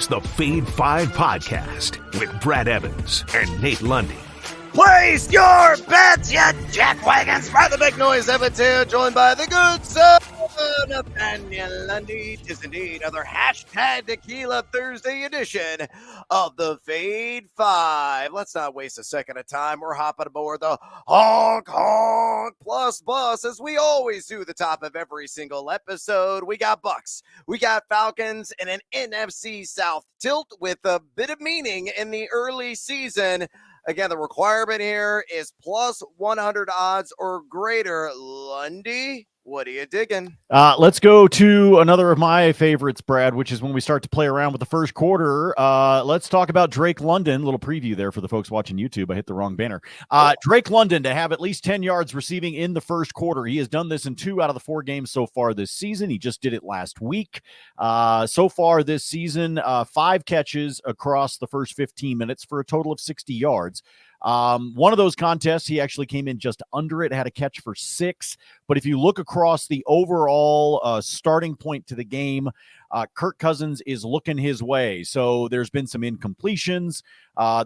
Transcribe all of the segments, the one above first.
the Fade 5 podcast with Brad Evans and Nate Lundy. Place your bets, you jackwagons. By the big noise, Evans here, joined by the good son of Nathaniel Lundy. Tis indeed another hashtag Tequila Thursday edition of the Fade 5. Let's not waste a second of time. We're hopping aboard the Honk Honk Plus bus, as we always do the top of every single episode. We got Bucs, we got Falcons, and an NFC South tilt with a bit of meaning in the early season. Again, the requirement here is plus 100 odds or greater. Lundy, what are you digging? Let's go to another of my favorites, Brad, which is when we start to play around with the first quarter. Let's talk about Drake London. A little preview there for the folks watching YouTube. I hit the wrong banner. Drake London to have at least 10 yards receiving in the first quarter. He has done this in 2 out of the 4 games so far this season. He just did it last week. So far this season, 5 catches across the first 15 minutes for a total of 60 yards. One of those contests, he actually came in just under it, had a catch for 6. But if you look across the overall starting point to the game, Kirk Cousins is looking his way. So there's been some incompletions.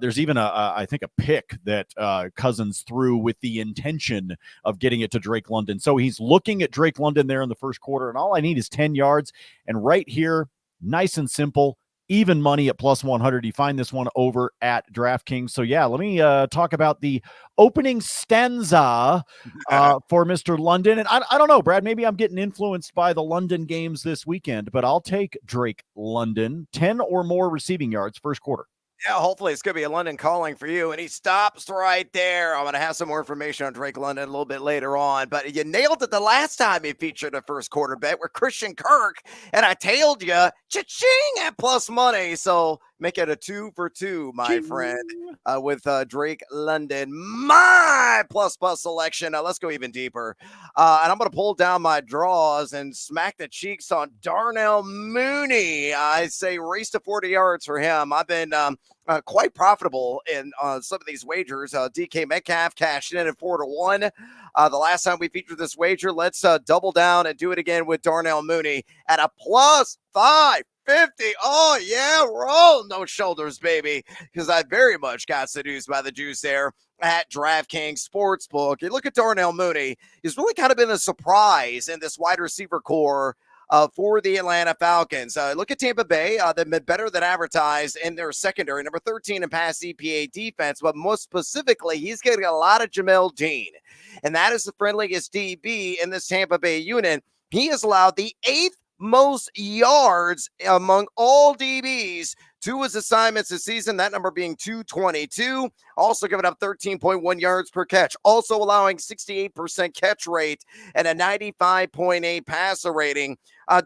There's even I think a pick that Cousins threw with the intention of getting it to Drake London. So he's looking at Drake London there in the first quarter, and all I need is 10 yards. And right here, nice and simple, even money at plus 100. You find this one over at DraftKings. So yeah, let me talk about the opening stanza for Mr. London. And I don't know, Brad, maybe I'm getting influenced by the London games this weekend, but I'll take Drake London, 10 or more receiving yards first quarter. Yeah, hopefully it's going to be a London calling for you. And he stops right there. I'm going to have some more information on Drake London a little bit later on. But you nailed it the last time he featured a first quarter bet with Christian Kirk. And I tailed you, cha-ching, at plus money. So make it a 2 for 2, my friend, with Drake London. My plus selection. Now let's go even deeper. And I'm going to pull down my draws and smack the cheeks on Darnell Mooney. I say race to 40 yards for him. I've been quite profitable in some of these wagers. DK Metcalf cashed in at 4-1. The last time we featured this wager, let's double down and do it again with Darnell Mooney at a plus 550. Oh, yeah, roll no shoulders, baby, because I very much got seduced by the juice there at DraftKings Sportsbook. You look at Darnell Mooney. He's really kind of been a surprise in this wide receiver core for the Atlanta Falcons. Look at Tampa Bay. They've been better than advertised in their secondary, number 13 in pass EPA defense, but most specifically, he's getting a lot of Jamel Dean, and that is the friendliest DB in this Tampa Bay unit. He has allowed the 8th most yards among all DBs to his assignments this season, that number being 222, also giving up 13.1 yards per catch, also allowing 68% catch rate and a 95.8 passer rating.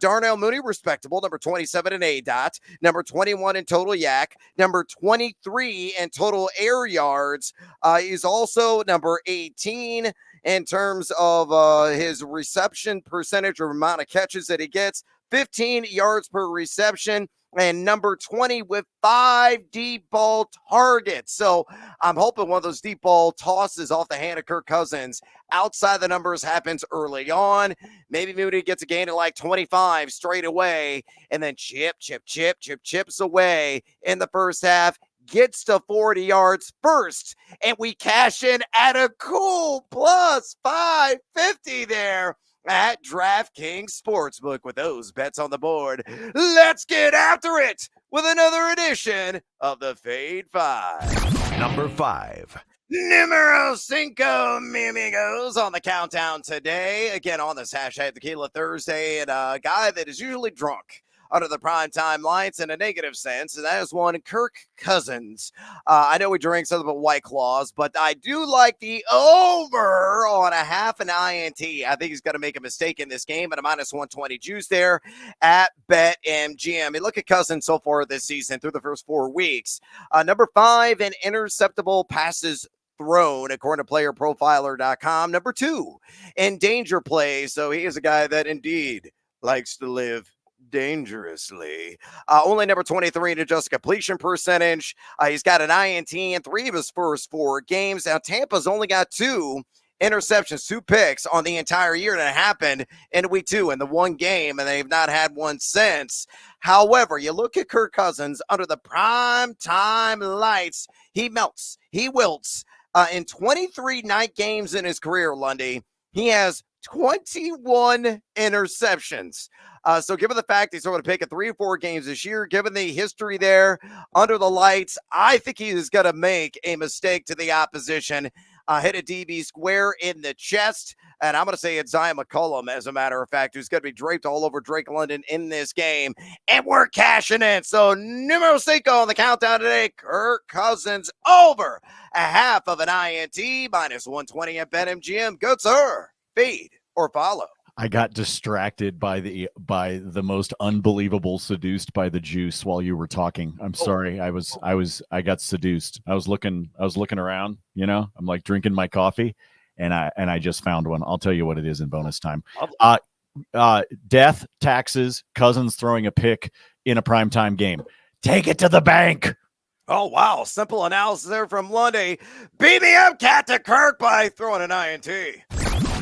Darnell Mooney, respectable, number 27 in ADOT, number 21 in total yak, number 23 in total air yards. He's also number 18 in terms of his reception percentage or amount of catches that he gets, 15 yards per reception, and number 20 with 5 deep ball targets. So I'm hoping one of those deep ball tosses off the hand of Kirk Cousins outside the numbers happens early on. Maybe Mooney gets a gain of like 25 straight away, and then chips away in the first half, gets to 40 yards first, and we cash in at a cool plus 550 there at DraftKings Sportsbook. With those bets on the board, let's get after it with another edition of the Fade 5. Number 5. Numero 5, mi amigos, on the countdown today. Again, on this hashtag Tequila Thursday, and a guy that is usually drunk under the primetime lights in a negative sense, and that is one Kirk Cousins. I know we drink something but White Claws, but I do like the over on a half an INT. I think he's going to make a mistake in this game at a minus 120 juice there at BetMGM. I mean, look at Cousins so far this season through the first 4 weeks. Number 5 in interceptable passes thrown, according to playerprofiler.com. Number 2 in danger plays. So he is a guy that indeed likes to live dangerously. Only number 23 in adjusted completion percentage. He's got an INT in 3 of his first 4 games. Now, Tampa's only got 2 interceptions, 2 picks on the entire year, and it happened in week 2 in the one game, and they've not had one since. However, you look at Kirk Cousins under the prime time lights, he melts, he wilts. In 23 night games in his career, Lundy, he has 21 interceptions. So given the fact he's going to pick at 3 or 4 games this year, given the history there under the lights, I think he is going to make a mistake to the opposition, hit a DB square in the chest. And I'm going to say it's Zion McCollum, as a matter of fact, who's going to be draped all over Drake London in this game. And we're cashing in. So numero 5 on the countdown today, Kirk Cousins over a half of an INT, minus 120 at BetMGM. Good, sir. Fade or follow. I got distracted by the most unbelievable seduced by the juice while you were talking. I'm sorry. I got seduced. I was looking around, I'm like drinking my coffee and I just found one. I'll tell you what it is in bonus time. Death, taxes, Cousins throwing a pick in a primetime game. Take it to the bank. Oh, wow. Simple analysis there from Lundy. BBM cat to Kirk by throwing an INT.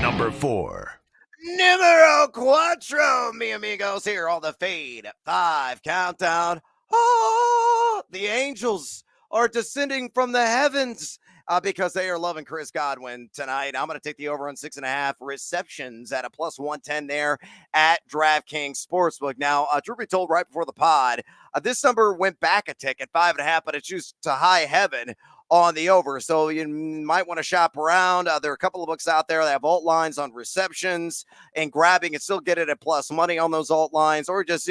Number 4. Numero 4, mi amigos, here on the Fade 5 countdown. Oh, the angels are descending from the heavens because they are loving Chris Godwin tonight. I'm going to take the over on 6.5 receptions at a plus 110 there at DraftKings Sportsbook. Now, truth be told, right before the pod, this number went back a tick at 5.5, but it's just to high heaven on the over. So you might want to shop around. There are a couple of books out there that have alt lines on receptions and grabbing and still get it at plus money on those alt lines, or just,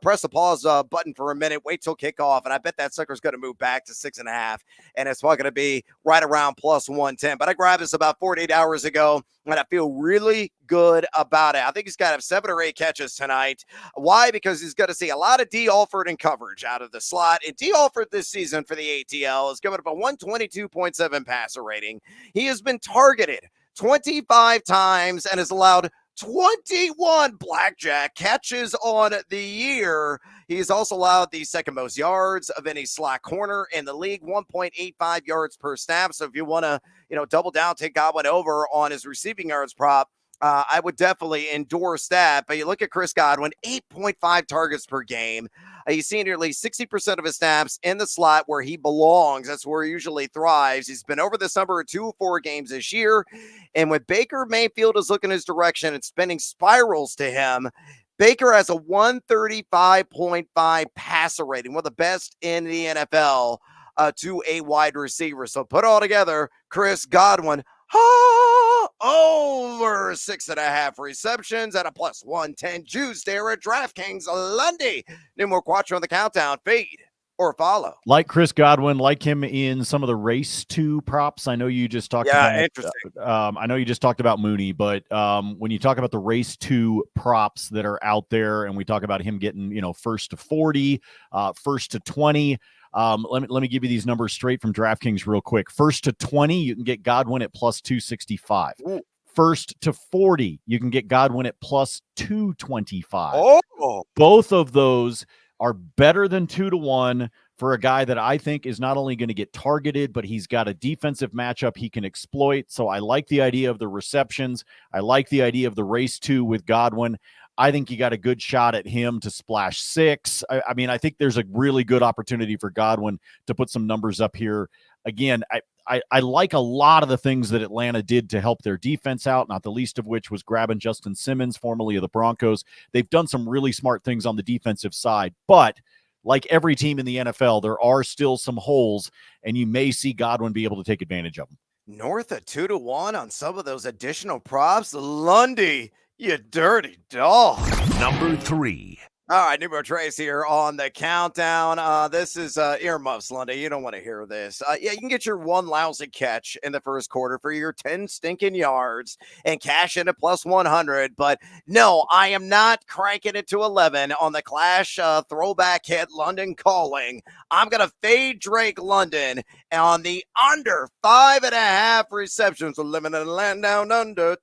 press the pause button for a minute, wait till kickoff. And I bet that sucker's going to move back to 6.5. And it's probably going to be right around plus 110. But I grabbed this about 48 hours ago and I feel really good about it. I think he's got to have 7 or 8 catches tonight. Why? Because he's going to see a lot of D. Alford in coverage out of the slot. And D. Alford this season for the ATL is giving up a 122.7 passer rating. He has been targeted 25 times and has allowed 21 blackjack catches on the year. He's also allowed the second most yards of any slot corner in the league, 1.85 yards per snap. So if you want to, double down, take Godwin over on his receiving yards prop, I would definitely endorse that. But you look at Chris Godwin, 8.5 targets per game. He's seen nearly 60% of his snaps in the slot where he belongs. That's where he usually thrives. He's been over this number of 2 or 4 games this year. And when Baker Mayfield is looking his direction and spinning spirals to him, Baker has a 135.5 passer rating, one of the best in the NFL to a wide receiver. So put all together, Chris Godwin, over 6.5 receptions at a plus 110 juice there at DraftKings. Lundy, numero 4 on the countdown. Fade or follow. Like Chris Godwin, like him in some of the race 2 props. I know you just talked about interesting. I know you just talked about Mooney, but when you talk about the race 2 props that are out there, and we talk about him getting, first to 40, first to 20. Let me give you these numbers straight from DraftKings real quick. First to 20, you can get Godwin at plus 265. Ooh. First to 40, you can get Godwin at plus 225. Oh, both of those are better than 2-1 for a guy that I think is not only going to get targeted, but he's got a defensive matchup he can exploit. So I like the idea of the receptions. I like the idea of the race 2 with Godwin. I think you got a good shot at him to splash 6. I mean, I think there's a really good opportunity for Godwin to put some numbers up here. Again, I like a lot of the things that Atlanta did to help their defense out, not the least of which was grabbing Justin Simmons, formerly of the Broncos. They've done some really smart things on the defensive side, but like every team in the NFL, there are still some holes, and you may see Godwin be able to take advantage of them. North of 2-1 on some of those additional props. Lundy, you dirty dog. Number 3. All right, numero 3 here on the countdown. This is earmuffs, Lundy. You don't want to hear this. You can get your 1 lousy catch in the first quarter for your 10 stinking yards and cash in at plus 100. But no, I am not cranking it to 11 on the Clash throwback hit London calling. I'm going to fade Drake London on the under 5.5 receptions. Limited land down under.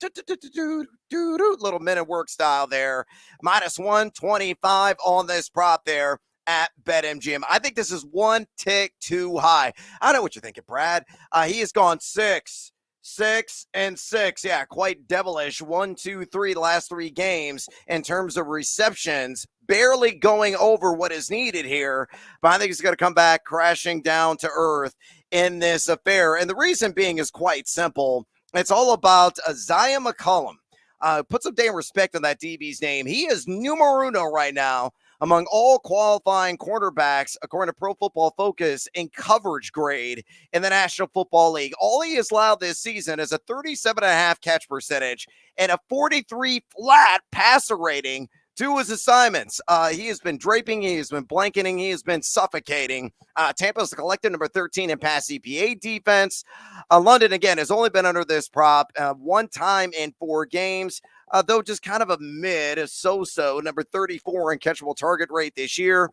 Little minute work style there. Minus 125 on this prop there at BetMGM. I think this is one tick too high. I know what you're thinking, Brad. He has gone 6, 6-6. Yeah, quite devilish. 1, 2, 3, the last 3 games in terms of receptions. Barely going over what is needed here, but I think he's going to come back crashing down to earth in this affair. And the reason being is quite simple. It's all about Isaiah McCollum. Put some damn respect on that DB's name. He is numero uno right now among all qualifying quarterbacks, according to Pro Football Focus, in coverage grade in the National Football League. All he has allowed this season is a 37.5 catch percentage and a 43 flat passer rating to his assignments. He has been draping, he has been blanketing, he has been suffocating. Tampa's the collective number 13 in pass EPA defense. London, again, has only been under this prop one time in 4 games, though just kind of a mid, so-so, number 34 in catchable target rate this year.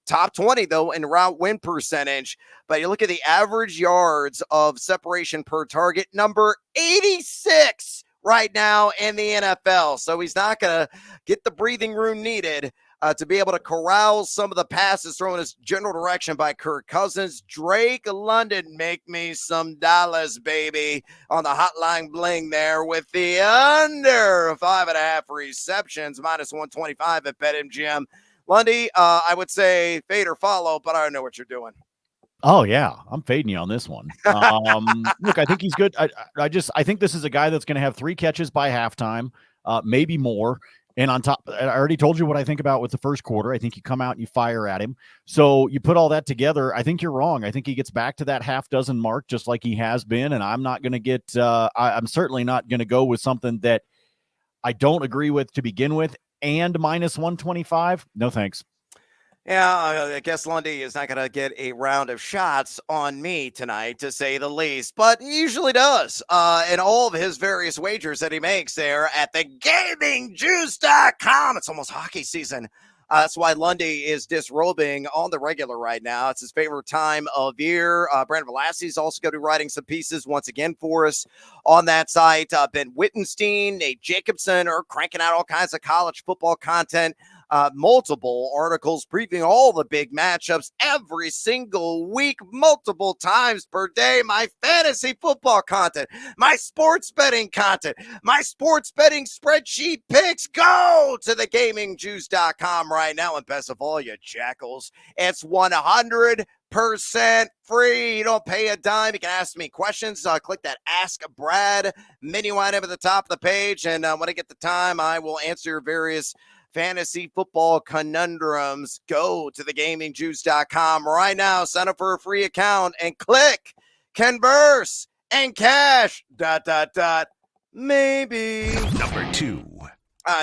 Top 20, though, in route win percentage. But you look at the average yards of separation per target, number 86 right now in the NFL. So he's not going to get the breathing room needed to be able to corral some of the passes thrown in his general direction by Kirk Cousins. Drake London, make me some dollars, baby, on the hotline bling there with the under 5.5 receptions, minus 125 at BetMGM. Lundy, I would say fade or follow, but I don't know what you're doing. Oh yeah, I'm fading you on this one. Look, I think he's good. I think this is a guy that's going to have 3 catches by halftime, maybe more. And on top, I already told you what I think about with the first quarter. I think you come out and you fire at him. So you put all that together. I think you're wrong. I think he gets back to that half dozen mark just like he has been. And I'm not going to get. I'm certainly not going to go with something that I don't agree with to begin with. And minus 125. No thanks. Yeah, I guess Lundy is not going to get a round of shots on me tonight, to say the least, but he usually does in all of his various wagers that he makes there at the gamingjuice.com. It's almost hockey season. That's why Lundy is disrobing on the regular right now. It's his favorite time of year. Brandon Velasquez is also going to be writing some pieces once again for us on that site. Ben Wittenstein, Nate Jacobson are cranking out all kinds of college football content. Multiple articles previewing all the big matchups every single week, multiple times per day. My fantasy football content, my sports betting content, my sports betting spreadsheet picks. Go to thegamingjuice.com right now. And best of all, you jackals, it's 100% free. You don't pay a dime. You can ask me questions. Click that Ask Brad menu item at the top of the page. And when I get the time, I will answer your various fantasy football conundrums. Go to thegamingjuice.com right now. Sign up for a free account and click converse and cash. ... Maybe. Number 2.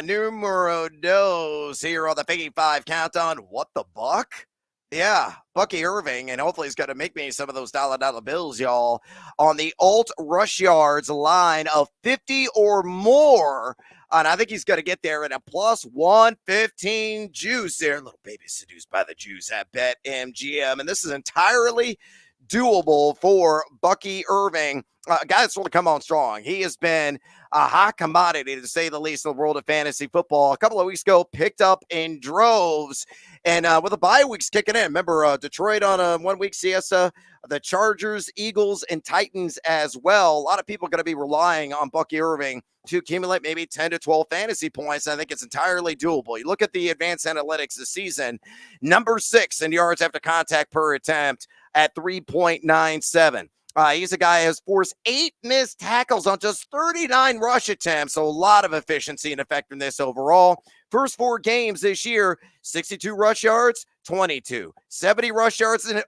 Numero dos here on the Figgy 5 countdown. What the buck? Yeah, Bucky Irving, and hopefully he's going to make me some of those dollar bills, y'all, on the alt rush yards line of 50 or more. And I think he's going to get there at a plus 115 juice there. Little baby seduced by the juice at BetMGM. And this is entirely doable for Bucky Irving, a guy that's going to come on strong. He has been a hot commodity, to say the least, in the world of fantasy football. A couple of weeks ago, picked up in droves. And with the bye weeks kicking in, remember Detroit on a 1-week siesta, the Chargers, Eagles, and Titans as well. A lot of people are going to be relying on Bucky Irving to accumulate maybe 10 to 12 fantasy points. I think it's entirely doable. You look at the advanced analytics this season, number 6 in yards after contact per attempt at 3.97. He's a guy who has forced 8 missed tackles on just 39 rush attempts, so a lot of efficiency and effectiveness overall. First 4 games this year, 62 rush yards, 22, 70 rush yards, and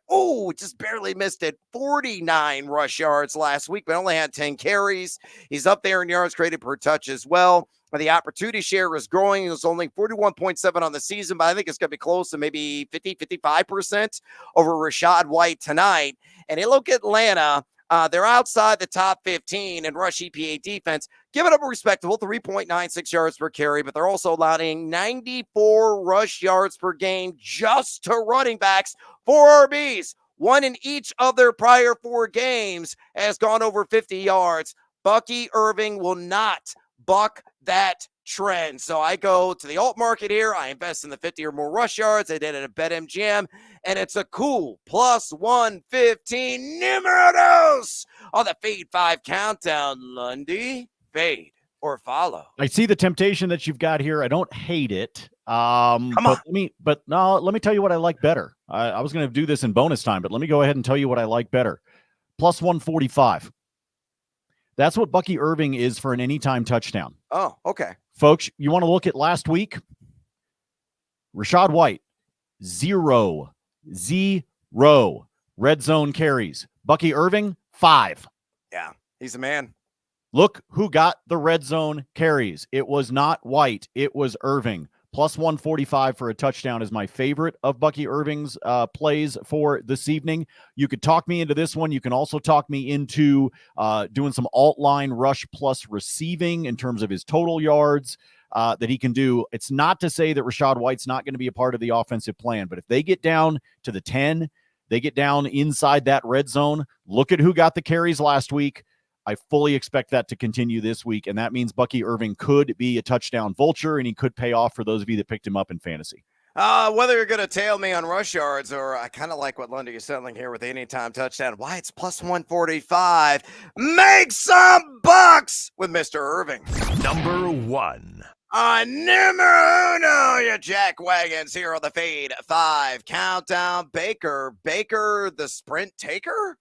just barely missed it. 49 rush yards last week, but only had 10 carries. He's up there in yards created per touch as well. The opportunity share is growing. It was only 41.7 on the season, but I think it's going to be close to maybe 55% over Rachaad White tonight. And you look at Atlanta, they're outside the top 15 in rush EPA defense, giving up a respectable 3.96 yards per carry, but they're also allowing 94 rush yards per game just to running backs, 4 RBs. One in each of their prior 4 games has gone over 50 yards. Bucky Irving will not buck that trend. So I go to the alt market here. I invest in the 50 or more rush yards. I did it at BetMGM. and it's a cool plus 115 numero dos on the Fade 5 countdown. Lundy, fade, or follow. I see the temptation that you've got here. I don't hate it. Come on. Let me tell you what I like better. I was going to do this in bonus time, but let me go ahead and tell you what I like better. Plus 145. That's what Bucky Irving is for an anytime touchdown. Oh, okay. Folks, you want to look at last week? Rachaad White, 0 red zone carries. Bucky Irving, 5. Yeah, he's a man. Look who got the red zone carries. It was not White. It was Irving. Plus 145 for a touchdown is my favorite of Bucky Irving's plays for this evening. You could talk me into this one. You can also talk me into doing some alt line rush plus receiving in terms of his total yards that he can do. It's not to say that Rachaad White's not going to be a part of the offensive plan, but if they get down to the 10, they get down inside that red zone, look at who got the carries last week. I fully expect that to continue this week, and that means Bucky Irving could be a touchdown vulture, and he could pay off for those of you that picked him up in fantasy. Whether you're going to tail me on rush yards, or I kind of like what Lundy is settling here with the anytime touchdown. Why it's plus 145. Make some bucks with Mr. Irving. Number 1. Numero uno, your jack wagons here on the Fade 5 countdown. Baker, the sprint taker?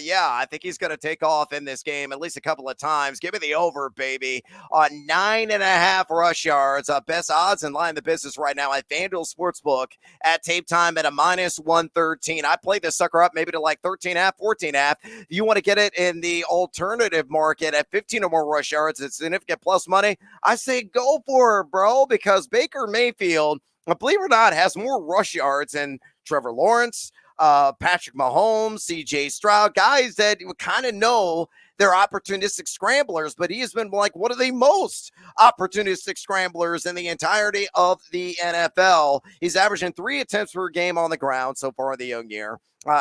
Yeah, I think he's going to take off in this game at least a couple of times. Give me the over, baby, on 9.5 rush yards. Best odds in line in the business right now at FanDuel Sportsbook at tape time at a minus 113. I played this sucker up maybe to like 13.5, 14.5. If you want to get it in the alternative market at 15 or more rush yards, it's significant plus money. I say go for it, bro, because Baker Mayfield, believe it or not, has more rush yards than Trevor Lawrence, Patrick Mahomes, CJ Stroud, guys that you kind of know they're opportunistic scramblers, but he has been like one of the most opportunistic scramblers in the entirety of the NFL. He's averaging 3 attempts per game on the ground so far in the young year.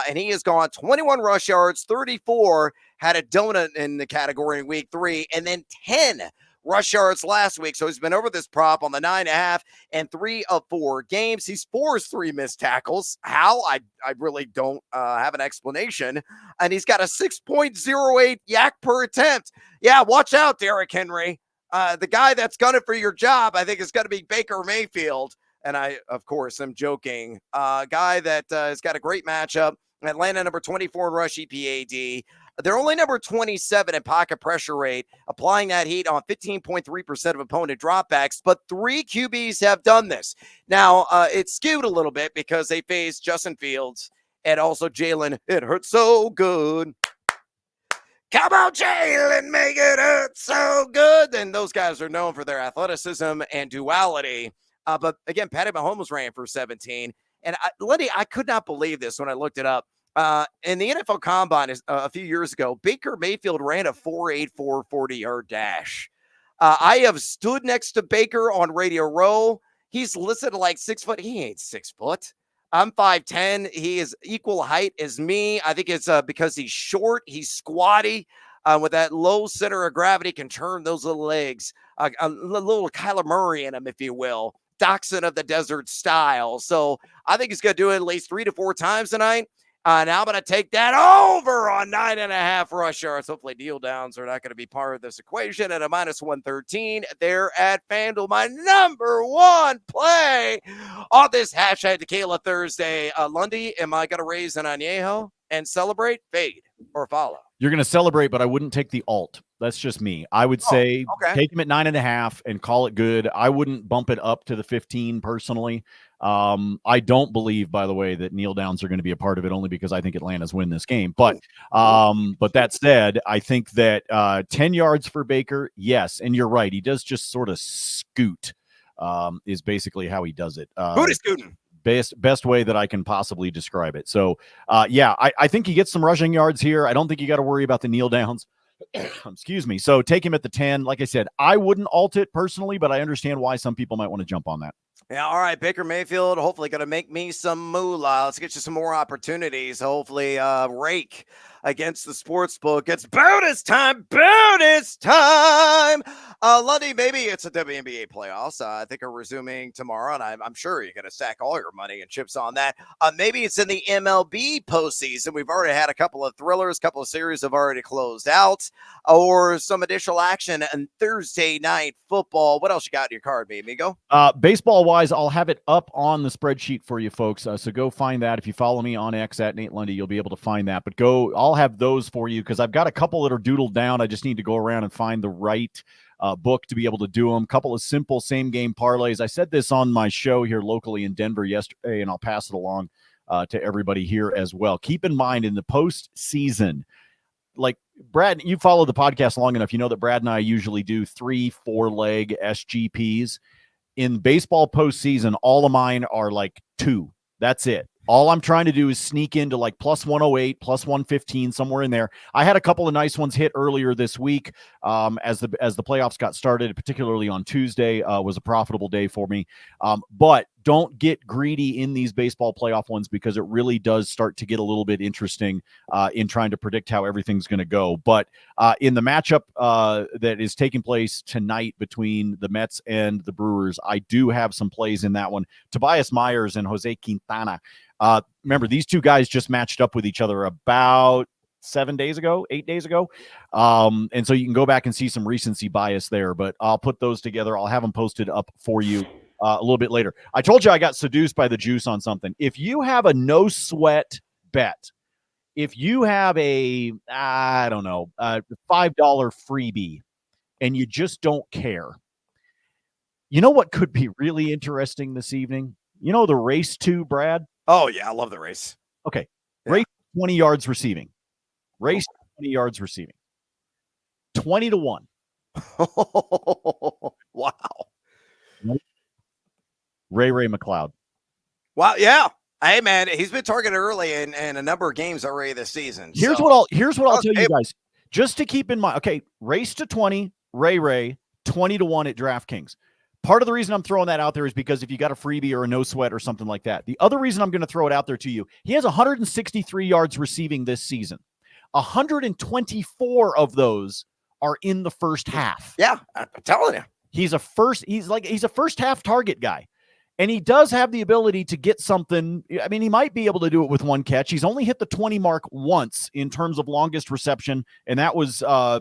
And he has gone 21 rush yards, 34, had a donut in the category in week 3, and then 10 rush yards last week. So he's been over this prop on the 9.5 and 3 of 4 games. He's forced 3 missed tackles. How? I really don't have an explanation. And he's got a 6.08 yak per attempt. Yeah, watch out, Derrick Henry. The guy that's gunning for your job, I think, is going to be Baker Mayfield. And I, of course, am joking. Guy that has got a great matchup. Atlanta number 24 in rush EPAD. They're only number 27 in pocket pressure rate, applying that heat on 15.3% of opponent dropbacks, but 3 QBs have done this. Now, it's skewed a little bit because they face Justin Fields and also Jalen. It hurts so good. Come on, Jalen, make it hurt so good. And those guys are known for their athleticism and duality. But again, Patty Mahomes ran for 17. And Lenny, I could not believe this when I looked it up. In the NFL Combine a few years ago, Baker Mayfield ran a 4.84 40-yard dash. I have stood next to Baker on Radio Row. He's listed like 6 foot. He ain't 6 foot. I'm 5'10". He is equal height as me. I think it's because he's short. He's squatty. With that low center of gravity, can turn those little legs. A little Kyler Murray in him, if you will. Dachshund of the desert style. So I think he's going to do it at least 3 to 4 times tonight. Now I'm going to take that over on 9.5 rush yards. Hopefully deal downs are not going to be part of this equation at a minus 113 there at FanDuel. My number 1 play on this hashtag Tequila Thursday. Lundy, am I going to raise an añejo and celebrate, fade, or follow? You're going to celebrate, but I wouldn't take the alt. That's just me. I would say take him at 9.5 and call it good. I wouldn't bump it up to the 15 personally. I don't believe, by the way, that kneel downs are going to be a part of it, only because I think Atlanta's win this game. But that said, I think that 10 yards for Baker, yes, and you're right. He does just sort of scoot, is basically how he does it. Booty scooting. Best way that I can possibly describe it. So, I think he gets some rushing yards here. I don't think you got to worry about the kneel downs. Excuse me. So take him at the 10. Like I said, I wouldn't alt it personally, but I understand why some people might want to jump on that. Yeah, all right, Baker Mayfield, hopefully going to make me some moolah. Let's get you some more opportunities. Hopefully rake against the sports book. It's bonus time, bonus time. Lundy, maybe it's a WNBA playoffs. I think are resuming tomorrow, and I'm sure you're going to stack all your money and chips on that. Maybe it's in the MLB postseason. We've already had a couple of thrillers, a couple of series have already closed out, or some additional action on Thursday night football. What else you got in your card, me amigo? Baseball-wise, I'll have it up on the spreadsheet for you folks, so go find that. If you follow me on X at Nate Lundy, you'll be able to find that. But I'll have those for you because I've got a couple that are doodled down. I just need to go around and find the right book to be able to do them. Couple of simple same-game parlays. I said this on my show here locally in Denver yesterday, and I'll pass it along to everybody here as well. Keep in mind, in the postseason, like Brad, you follow the podcast long enough, you know that Brad and I usually do 3-4 leg SGPs. In baseball postseason, all of mine are like 2. That's it. All I'm trying to do is sneak into like plus 108, plus 115, somewhere in there. I had a couple of nice ones hit earlier this week as the playoffs got started, particularly on Tuesday was a profitable day for me. But don't get greedy in these baseball playoff ones because it really does start to get a little bit interesting in trying to predict how everything's going to go. But in the matchup that is taking place tonight between the Mets and the Brewers, I do have some plays in that one. Tobias Myers and Jose Quintana. Remember, these two guys just matched up with each other about 8 days ago. And so you can go back and see some recency bias there, but I'll put those together. I'll have them posted up for you a little bit later. I told you I got seduced by the juice on something. If you have a no sweat bet, if you have a, $5 freebie and you just don't care, you know what could be really interesting this evening? You know the race to, Brad? Oh, yeah, I love the race. Okay. Yeah. Race 20 yards receiving. Race 20 yards receiving. 20-1. Wow. Ray McLeod. Wow, yeah. Hey, man, he's been targeted early in a number of games already this season. Here's what I'll tell you guys. Just to keep in mind, okay, race to 20, Ray, 20-1 at DraftKings. Part of the reason I'm throwing that out there is because if you got a freebie or a no sweat or something like that. The other reason I'm going to throw it out there to you, he has 163 yards receiving this season. 124 of those are in the first half. Yeah, I'm telling you. He's a first half target guy. And he does have the ability to get something. I mean, he might be able to do it with one catch. He's only hit the 20 mark once in terms of longest reception, and that was a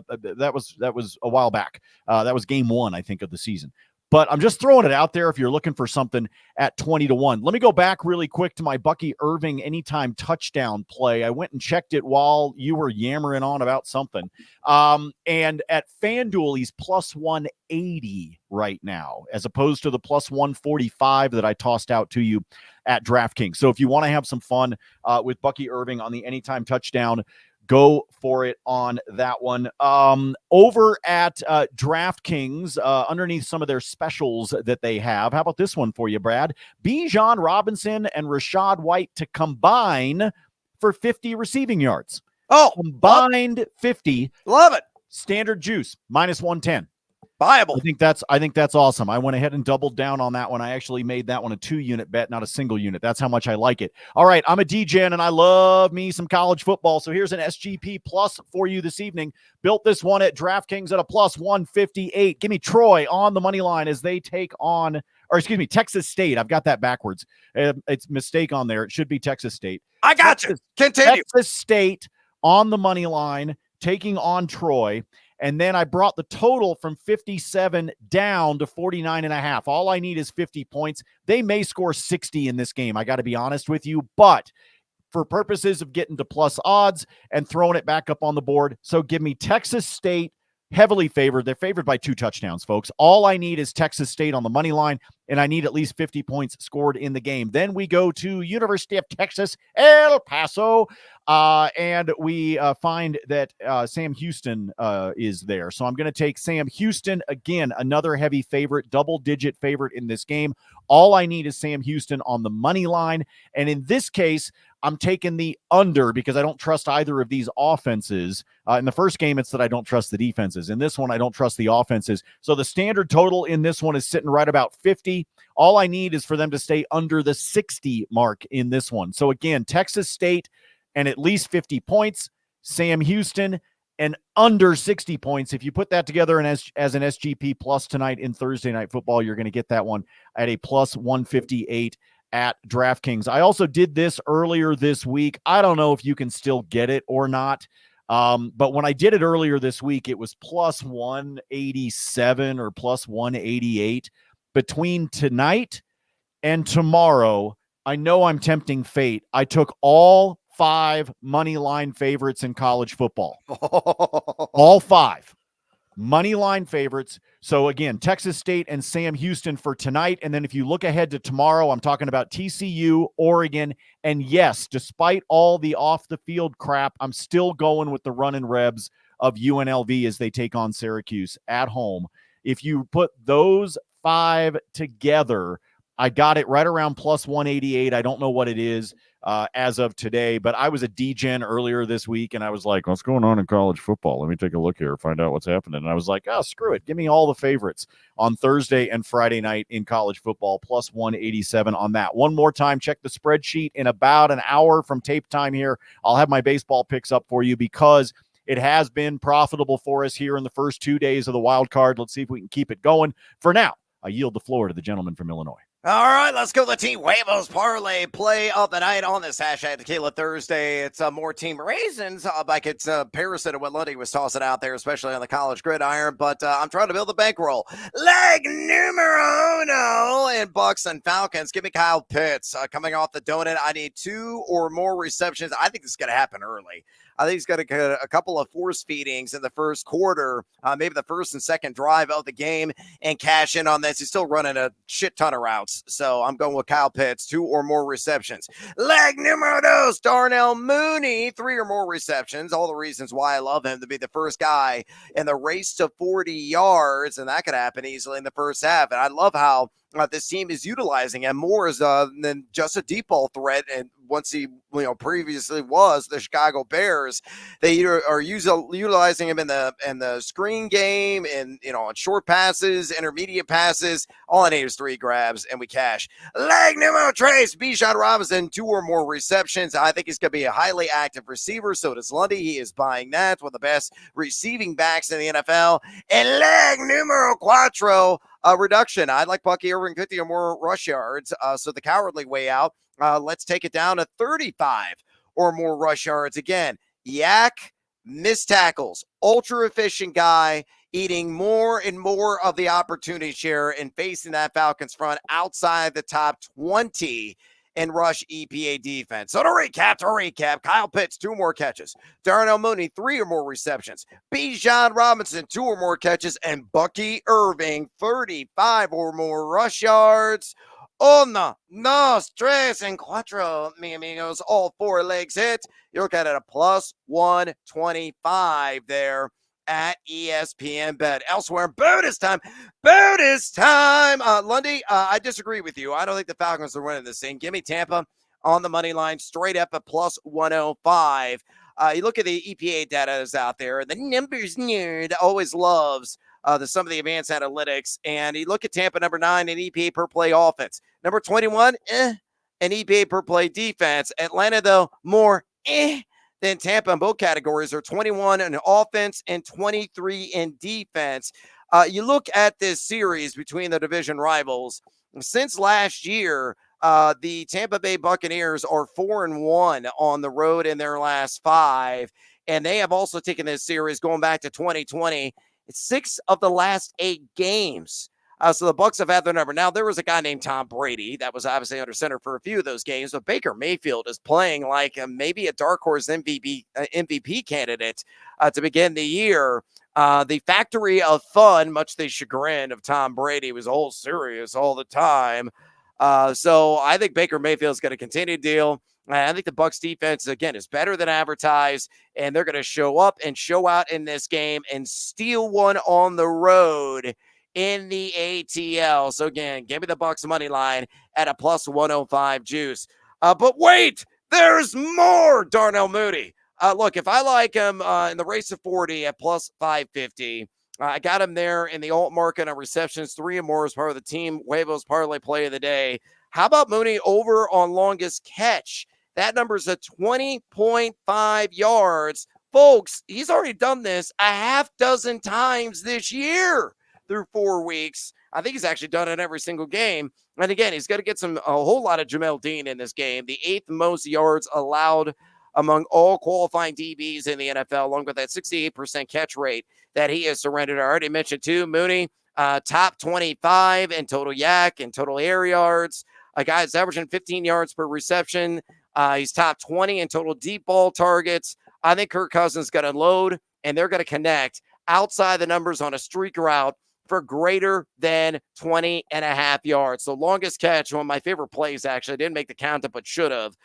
while back. That was game 1, I think, of the season. But I'm just throwing it out there if you're looking for something at 20-1. Let me go back really quick to my Bucky Irving anytime touchdown play. I went and checked it while you were yammering on about something. And at FanDuel, he's plus 180 right now, as opposed to the plus 145 that I tossed out to you at DraftKings. So if you want to have some fun with Bucky Irving on the anytime touchdown, go for it on that one. Over at DraftKings, underneath some of their specials that they have, how about this one for you, Brad? Bijan Robinson and Rachaad White to combine for 50 receiving yards. Oh, combined 50. Love it. Standard juice, minus 110. Viable. I think that's awesome. I went ahead and doubled down on that one. I actually made that one a 2-unit bet, not a single unit. That's how much I like it. All right, I'm a DGen and I love me some college football. So here's an SGP plus for you this evening. Built this one at DraftKings at a plus 158. Give me Troy on the money line as they take on, Texas State. I've got that backwards. It's a mistake on there. It should be Texas State. I got you. Continue. Texas State on the money line taking on Troy. And then I brought the total from 57 down to 49.5. All I need is 50 points. They may score 60 in this game. I got to be honest with you, but for purposes of getting to plus odds and throwing it back up on the board. So give me Texas State, heavily favored. They're favored by 2 touchdowns, folks. All I need is Texas State on the money line, and I need at least 50 points scored in the game. Then we go to University of Texas, El Paso, and we find that Sam Houston is there. So I'm going to take Sam Houston, again, another heavy favorite, double-digit favorite in this game. All I need is Sam Houston on the money line, and in this case, I'm taking the under because I don't trust either of these offenses. In the first game, it's that I don't trust the defenses. In this one, I don't trust the offenses. So the standard total in this one is sitting right about 50. All I need is for them to stay under the 60 mark in this one. So again, Texas State and at least 50 points, Sam Houston and under 60 points. If you put that together and as an SGP plus tonight in Thursday Night Football, you're going to get that one at a plus 158 at DraftKings. I also did this earlier this week. I don't know if you can still get it or not. But when I did it earlier this week, it was plus 187 or plus 188. Between tonight and tomorrow, I know I'm tempting fate. I took all 5 money line favorites in college football. All 5 money line favorites. So again, Texas State and Sam Houston for tonight. And then if you look ahead to tomorrow, I'm talking about TCU, Oregon. And yes, despite all the off the field crap, I'm still going with the running Rebs of UNLV as they take on Syracuse at home. If you put those 5 together, I got it right around plus 188. I don't know what it is as of today, but I was a DGen earlier this week, and I was like, what's going on in college football? Let me take a look here, find out what's happening. And I was like, oh, screw it. Give me all the favorites on Thursday and Friday night in college football, plus 187 on that. One more time, check the spreadsheet. In about an hour from tape time here, I'll have my baseball picks up for you because it has been profitable for us here in the first 2 days of the wild card. Let's see if we can keep it going. For now, I yield the floor to the gentleman from Illinois. All right, let's go to the Team Huevos Parlay play of the night on this hashtag Tequila Thursday. It's more Team Raisins, like it's parasite of what Lundy was tossing out there, especially on the college gridiron. But I'm trying to build a bankroll. Leg numero uno in Bucs and Falcons. Give me Kyle Pitts coming off the donut. I need 2 or more receptions. I think this is going to happen early. I think he's going to get a couple of force feedings in the first quarter, maybe the first and second drive of the game, and cash in on this. He's still running a shit ton of routes. So I'm going with Kyle Pitts, 2 or more receptions. Leg numero dos, Darnell Mooney, 3 or more receptions. All the reasons why I love him to be the first guy in the race to 40 yards, and that could happen easily in the first half. And I love how this team is utilizing him more as than just a deep ball threat. And once he, previously was the Chicago Bears, they are utilizing him in the screen game and on short passes, intermediate passes. All I need is 3 grabs and we cash. Leg numero tres, Bijan Robinson, 2 or more receptions. I think he's going to be a highly active receiver. So does Lundy. He is buying that. One of the best receiving backs in the NFL. And leg numero cuatro, reduction. I'd like Bucky Irvin 50 or more rush yards. So the cowardly way out. Let's take it down to 35 or more rush yards. Again, Yak, missed tackles, ultra efficient guy, eating more and more of the opportunity share and facing that Falcons front outside the top 20 in rush EPA defense. So to recap, Kyle Pitts, 2 more catches. Darnell Mooney, 3 or more receptions. Bijan Robinson, 2 or more catches. And Bucky Irving, 35 or more rush yards. Uno, dos, tres, and cuatro, mi amigos. All 4 legs hit. You're looking at a plus 125 there at ESPN Bet. Elsewhere, bonus time. Lundy, I disagree with you. I don't think the Falcons are winning this thing. Give me Tampa on the money line, straight up at plus 105. You look at the EPA data that's out there. The numbers nerd always loves some of the advanced analytics. And you look at Tampa, number 9 in EPA per play offense. Number 21, in EPA per play defense. Atlanta, though, more than Tampa in both categories, are 21 in offense and 23 in defense. You look at this series between the division rivals. Since last year, the Tampa Bay Buccaneers are 4-1 on the road in their last 5. And they have also taken this series going back to 2020. It's 6 of the last 8 games. So the Bucs have had their number. Now, there was a guy named Tom Brady that was obviously under center for a few of those games, but Baker Mayfield is playing like maybe a dark horse MVP candidate to begin the year. The factory of fun, much to the chagrin of Tom Brady, was all serious all the time. So I think Baker Mayfield is going to continue to deal. I think the Bucs defense, again, is better than advertised, and they're going to show up and show out in this game and steal one on the road in the ATL. So again, give me the Bucs money line at a plus 105 juice. But wait, there's more. Darnell Mooney. Look, if I like him in the race of 40 at plus 550, I got him there in the alt market on receptions, 3 or more as part of the Team Huevos Parlay play of the day. How about Mooney over on longest catch? That number is at 20.5 yards, Folks, he's already done this a half dozen times this year through 4 weeks. I think he's actually done it every single game. And again, he's going to get a whole lot of Jamel Dean in this game. The 8th most yards allowed among all qualifying DBs in the NFL, along with that 68% catch rate that he has surrendered. I already mentioned too, Mooney, top 25 in total yak and total air yards. A guy that's averaging 15 yards per reception. He's top 20 in total deep ball targets. I think Kirk Cousins is going to load, and they're going to connect outside the numbers on a streak route for greater than 20 and a half yards. So longest catch, one of my favorite plays, actually. I didn't make the count up, but should have.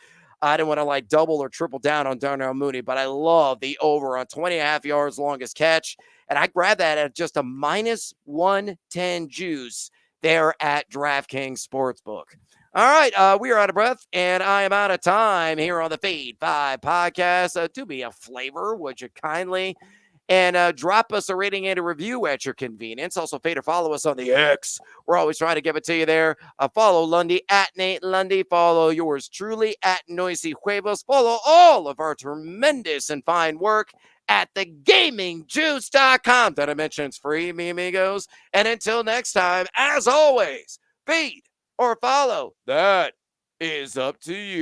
I didn't want to like double or triple down on Darnell Mooney, but I love the over on 20 and a half yards longest catch. And I grabbed that at just a minus 110 juice there at DraftKings Sportsbook. All right, we are out of breath, and I am out of time here on the Fade 5 podcast. Do me a flavor, would you kindly? And drop us a rating and a review at your convenience. Also, fade or follow us on the X. We're always trying to give it to you there. Follow Lundy at Nate Lundy. Follow yours truly at Noisy Huevos. Follow all of our tremendous and fine work at thegamingjuice.com. That I mentioned is free, mi amigos. And until next time, as always, feed or follow. That is up to you.